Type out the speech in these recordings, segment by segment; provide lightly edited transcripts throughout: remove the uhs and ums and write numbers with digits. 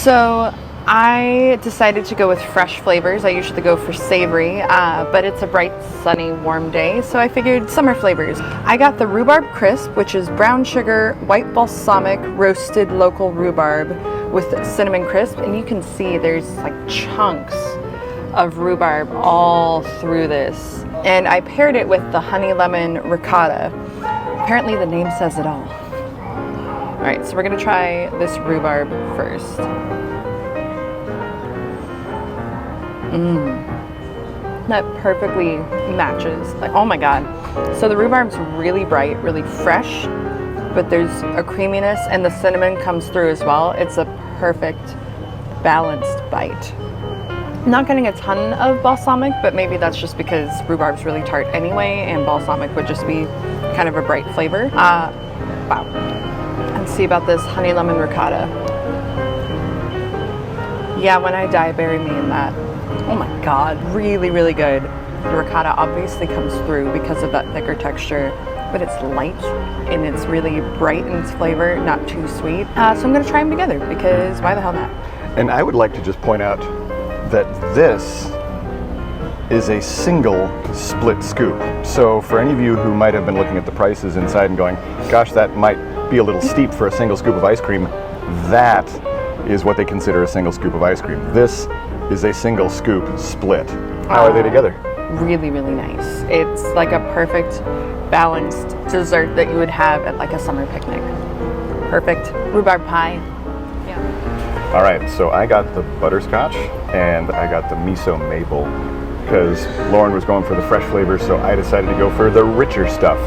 So I decided to go with fresh flavors. I usually go for savory, but it's a bright, sunny, warm day, so I figured summer flavors. I got the rhubarb crisp, which is brown sugar, white balsamic, roasted local rhubarb with cinnamon crisp, and you can see there's like chunks of rhubarb all through this. And I paired it with the honey lemon ricotta. Apparently the name says it all. All right, so we're gonna try this rhubarb first. That perfectly matches. Like, oh my God. So the rhubarb's really bright, really fresh, but there's a creaminess and the cinnamon comes through as well. It's a perfect balanced bite. I'm not getting a ton of balsamic, but maybe that's just because rhubarb's really tart anyway and balsamic would just be kind of a bright flavor. Wow. Let's see about this honey lemon ricotta. Yeah, when I die, bury me in that. Oh my God, really, really good. The ricotta obviously comes through because of that thicker texture, but it's light and it's really bright in its flavor, not too sweet. So I'm gonna try them together because why the hell not? And I would like to just point out that this is a single split scoop. So for any of you who might have been looking at the prices inside and going, gosh, that might be a little steep for a single scoop of ice cream, that is what they consider a single scoop of ice cream. This is a single scoop split. How are they together? Really, really nice. It's like a perfect balanced dessert that you would have at like a summer picnic. Perfect rhubarb pie. Yeah. All right, so I got the butterscotch and I got the miso maple because Lauren was going for the fresh flavors, so I decided to go for the richer stuff.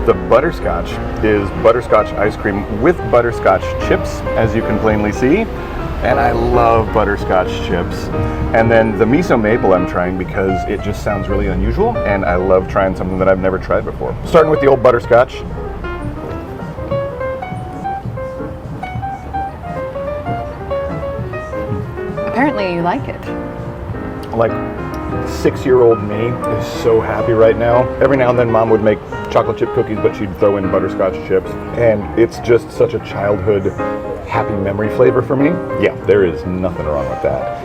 The butterscotch is butterscotch ice cream with butterscotch chips, as you can plainly see. And I love butterscotch chips. And then the miso maple I'm trying because it just sounds really unusual and I love trying something that I've never tried before. Starting with the old butterscotch. Apparently you like it. Like 6-year-old me is so happy right now. Every now and then Mom would make chocolate chip cookies, but she'd throw in butterscotch chips. And it's just such a childhood happy memory flavor for me. Yeah, there is nothing wrong with that.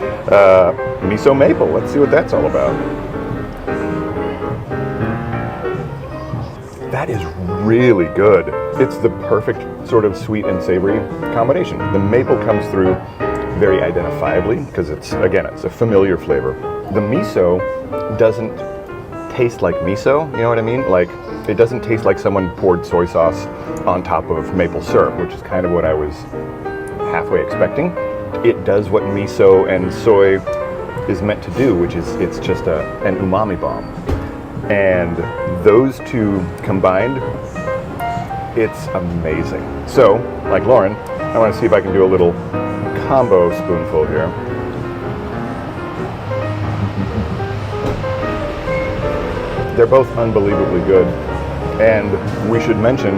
Miso maple, let's see what that's all about. That is really good. It's the perfect sort of sweet and savory combination. The maple comes through very identifiably because it's a familiar flavor. The miso doesn't taste like miso, you know what I mean? Like, it doesn't taste like someone poured soy sauce on top of maple syrup, which is kind of what I was halfway expecting. It does what miso and soy is meant to do, which is it's just an umami bomb. And those two combined, it's amazing. So, like Lauren, I want to see if I can do a little combo spoonful here. They're both unbelievably good. And we should mention,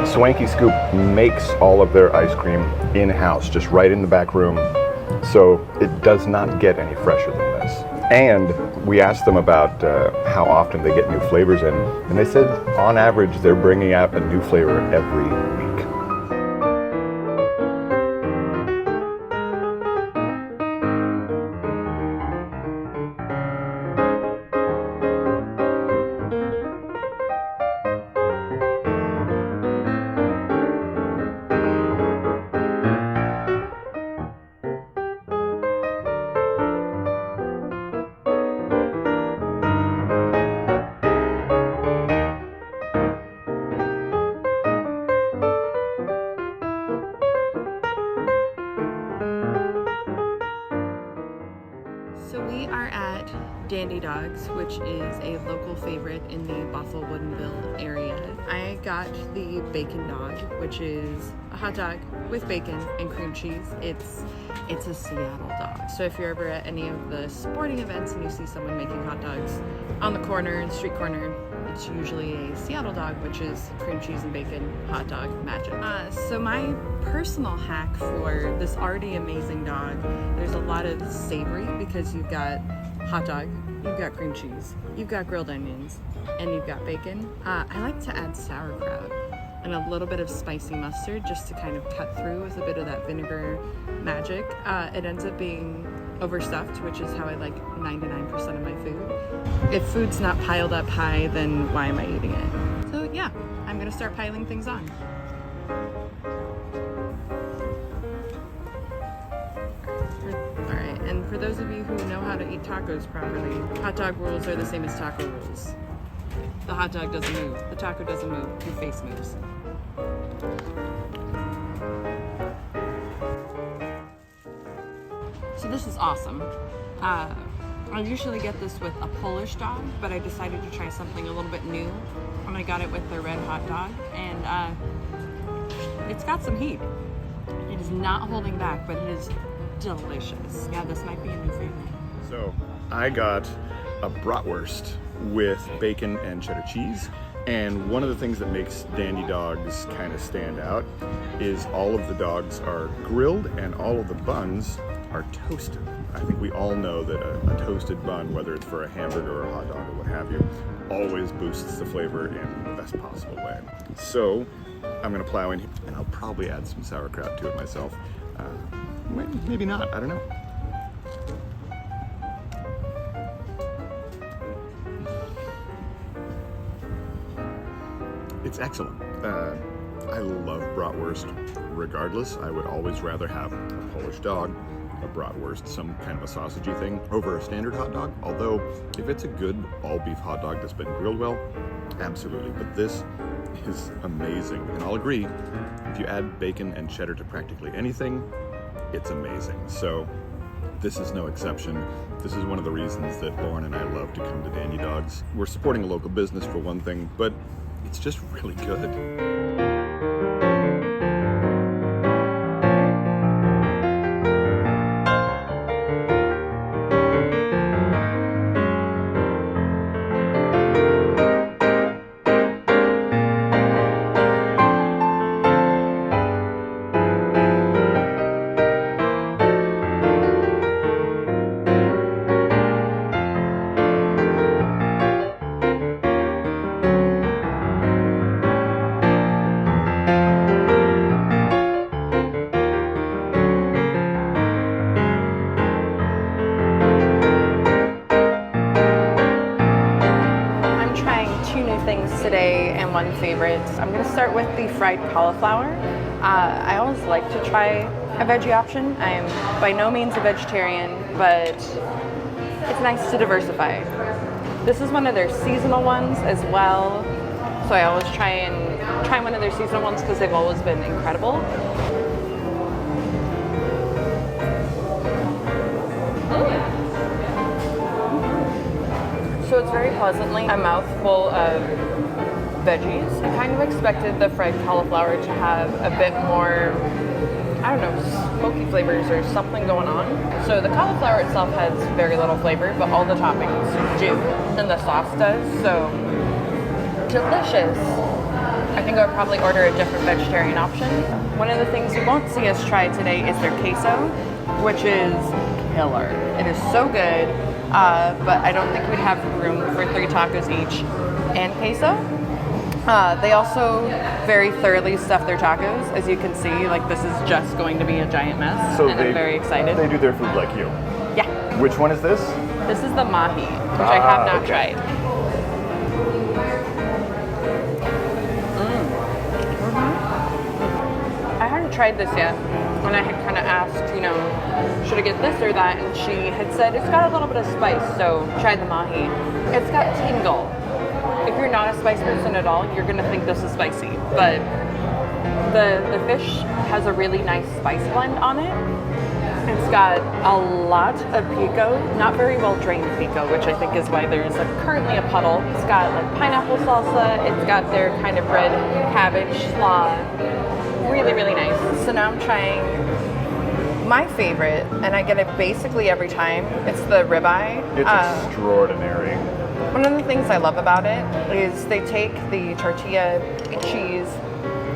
Swanky Scoop makes all of their ice cream in-house, just right in the back room. So it does not get any fresher than this. And we asked them about how often they get new flavors in, and they said on average they're bringing out a new flavor every week. So we are at Dandy Dogs, which is a local favorite in the Bothell Woodinville area. I got the bacon dog, which is a hot dog with bacon and cream cheese. It's a Seattle dog. So if you're ever at any of the sporting events and you see someone making hot dogs on the corner and street corner, it's usually a Seattle dog, which is cream cheese and bacon hot dog magic. So my personal hack for this already amazing dog, there's a lot of savory because you've got hot dog, you've got cream cheese, you've got grilled onions, and you've got bacon. I like to add sauerkraut and a little bit of spicy mustard just to kind of cut through with a bit of that vinegar magic. It ends up being overstuffed, which is how I like 99% of my food. If food's not piled up high, then why am I eating it? So yeah, I'm gonna start piling things on. Alright, and for those of you who know how to eat tacos properly, hot dog rules are the same as taco rules. The hot dog doesn't move, the taco doesn't move, your face moves. So this is awesome. I usually get this with a Polish dog, but I decided to try something a little bit new. And I got it with the red hot dog, and it's got some heat. It is not holding back, but it is delicious. Yeah, this might be a new favorite. So I got a bratwurst with bacon and cheddar cheese. And one of the things that makes Dandy Dogs kind of stand out is all of the dogs are grilled and all of the buns are toasted. I think we all know that a toasted bun, whether it's for a hamburger or a hot dog or what have you, always boosts the flavor in the best possible way. So I'm gonna plow in, and I'll probably add some sauerkraut to it myself. Maybe not, I don't know. It's excellent. I love bratwurst regardless. I would always rather have a Polish dog, a bratwurst, some kind of a sausagey thing, over a standard hot dog. Although, if it's a good all-beef hot dog that's been grilled well, absolutely. But this is amazing. And I'll agree, if you add bacon and cheddar to practically anything, it's amazing. So this is no exception. This is one of the reasons that Lauren and I love to come to Dandy Dogs. We're supporting a local business for one thing, but it's just really good. Today and one favorite. I'm going to start with the fried cauliflower. I always like to try a veggie option. I am by no means a vegetarian, but it's nice to diversify. This is one of their seasonal ones as well, so I always try one of their seasonal ones because they've always been incredible. So it's very pleasantly a mouthful of veggies. I kind of expected the fried cauliflower to have a bit more, I don't know, smoky flavors or something going on. So the cauliflower itself has very little flavor, but all the toppings do, and the sauce does, so delicious. I think I would probably order a different vegetarian option. One of the things you won't see us try today is their queso, which is killer. It is so good, but I don't think we'd have room for 3 tacos each and queso. They also very thoroughly stuff their tacos. As you can see, like this is just going to be a giant mess, so and I'm very excited. They do their food like you. Yeah. Which one is this? This is the mahi, which I have not tried. I hadn't tried this yet, and I had kind of asked, you know, should I get this or that? And she had said it's got a little bit of spice, so tried the mahi. It's got tingle. If you're not a spice person at all, you're gonna think this is spicy, but the fish has a really nice spice blend on it. It's got a lot of pico, not very well drained pico, which I think is why there's currently a puddle. It's got like pineapple salsa, it's got their kind of red cabbage slaw. Really, really nice. So now I'm trying my favorite, and I get it basically every time. It's the ribeye. It's extraordinary. One of the things I love about it is they take the tortilla cheese,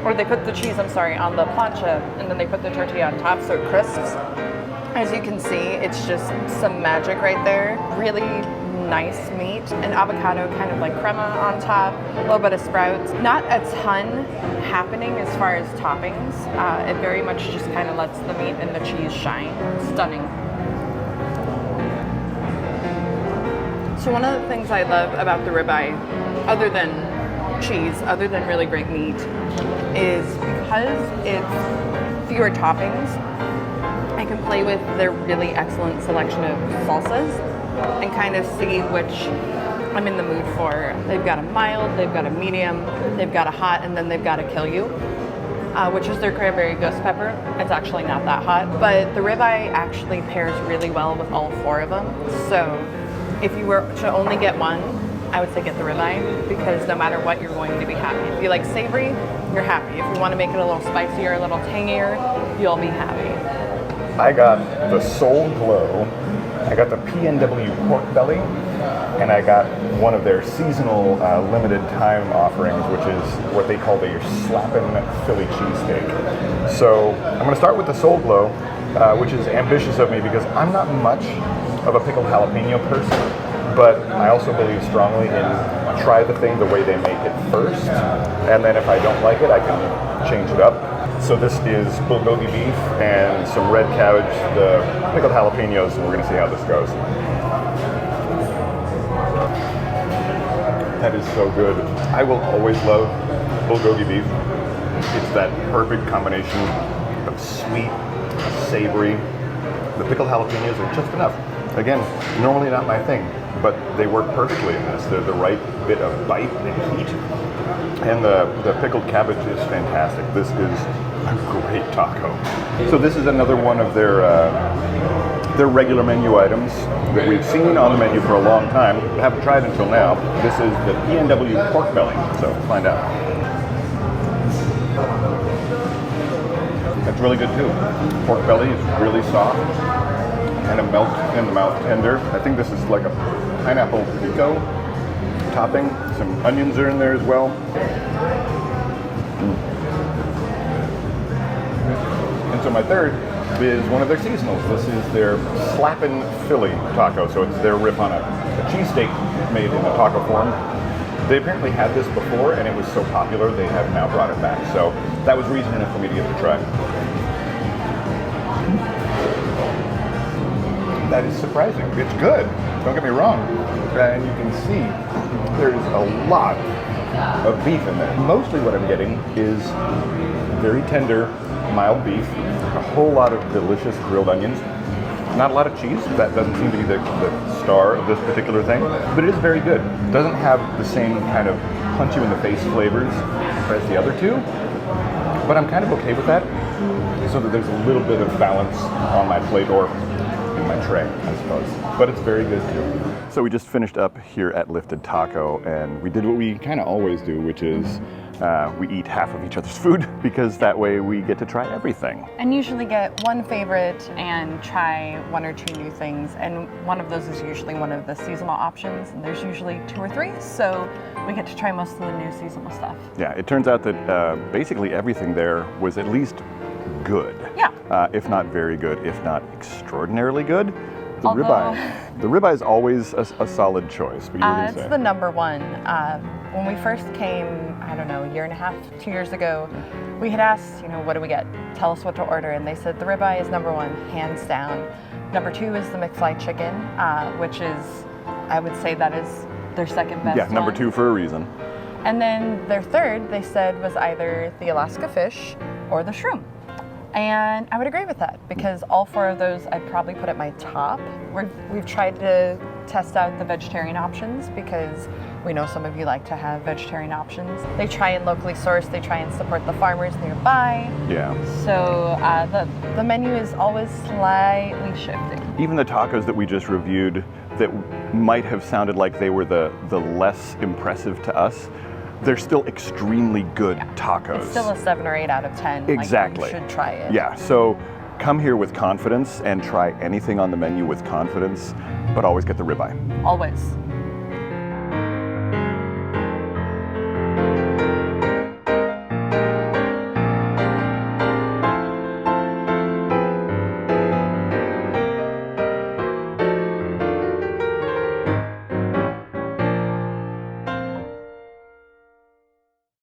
or they put the cheese, on the plancha, and then they put the tortilla on top so it crisps. As you can see, it's just some magic right there. Really nice meat, and avocado kind of like crema on top, a little bit of sprouts. Not a ton happening as far as toppings. It very much just kind of lets the meat and the cheese shine. Stunning. So one of the things I love about the ribeye, other than cheese, other than really great meat, is because it's fewer toppings, I can play with their really excellent selection of salsas and kind of see which I'm in the mood for. They've got a mild, they've got a medium, they've got a hot, and then they've got a kill you, which is their cranberry ghost pepper. It's actually not that hot, but the ribeye actually pairs really well with all four of them. So if you were to only get one, I would say get the ribeye, because no matter what, you're going to be happy. If you like savory, you're happy. If you want to make it a little spicier, a little tangier, you'll be happy. I got the Soul Glow, I got the PNW pork belly, and I got one of their seasonal limited time offerings, which is what they call their Slappin' Philly cheesesteak. So I'm going to start with the Soul Glow, which is ambitious of me because I'm not much of a pickled jalapeno person, but I also believe strongly in try the thing the way they make it first, and then if I don't like it, I can change it up. So this is bulgogi beef and some red cabbage, the pickled jalapenos, and we're going to see how this goes. That is so good. I will always love bulgogi beef. It's that perfect combination of sweet, savory. The pickled jalapenos are just enough. Again, normally not my thing, but they work perfectly in this. They're the right bit of bite and heat. And the pickled cabbage is fantastic. This is a great taco. So this is another one of their regular menu items that we've seen on the menu for a long time, but haven't tried until now. This is the PNW pork belly, so find out. That's really good too. Pork belly is really soft, kind of melt in the mouth tender. I think this is like a pineapple pico topping. Some onions are in there as well. And so my third is one of their seasonals. This is their Slappin' Philly taco. So it's their riff on a cheesesteak made in a taco form. They apparently had this before and it was so popular they have now brought it back. So that was reason enough for me to give it a try. That is surprising. It's good. Don't get me wrong. And you can see there's a lot of beef in there. Mostly what I'm getting is very tender, mild beef, a whole lot of delicious grilled onions, not a lot of cheese. That doesn't seem to be the star of this particular thing, but it is very good. It doesn't have the same kind of punch you in the face flavors as the other two, but I'm kind of okay with that, so that there's a little bit of balance on my plate or in my tray, I suppose. But it's very good too. So we just finished up here at Lifted Taco, and we did what we kind of always do, which is we eat half of each other's food, because that way we get to try everything. And usually get one favorite and try one or two new things. And one of those is usually one of the seasonal options. And there's usually 2 or 3. So we get to try most of the new seasonal stuff. Yeah, it turns out that basically everything there was at least good. Yeah. If not very good, if not extraordinarily good. The ribeye is always a solid choice. It's the number one. When we first came, I don't know, a year and a half, 2 years ago, we had asked, what do we get? Tell us what to order. And they said the ribeye is number 1, hands down. Number 2 is the McFly chicken, which is, I would say that is their second best. Yeah, number 2 for a reason. And then their third, they said, was either the Alaska fish or the shroom. And I would agree with that, because all 4 of those I'd probably put at my top. We've tried to test out the vegetarian options, because we know some of you like to have vegetarian options. They try and locally source, they try and support the farmers nearby. Yeah. So the menu is always slightly shifting. Even the tacos that we just reviewed that might have sounded like they were the less impressive to us, they're still extremely good tacos. It's still a 7 or 8 out of 10. Exactly. You should try it. Yeah, so come here with confidence and try anything on the menu with confidence, but always get the ribeye. Always.